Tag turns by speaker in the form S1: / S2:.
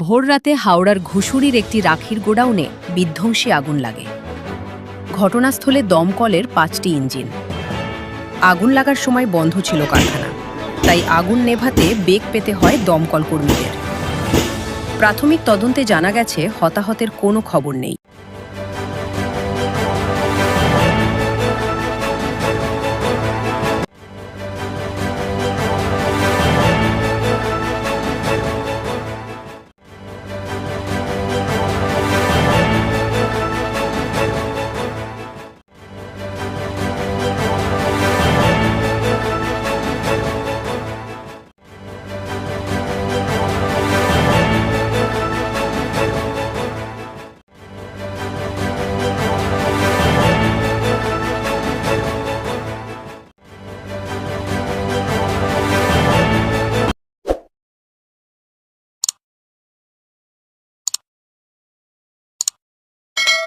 S1: ভোররাতে হাওড়ার ঘুষুরির একটি রাখির গোডাউনে বিধ্বংসী আগুন লাগে। ঘটনাস্থলে দমকলের ৫টি ইঞ্জিন। আগুন লাগার সময় বন্ধ ছিল কারখানা, তাই আগুন নেভাতে বেগ পেতে হয় দমকল কর্মীদের। প্রাথমিক তদন্তে জানা গেছে হতাহতের কোনো খবর নেই।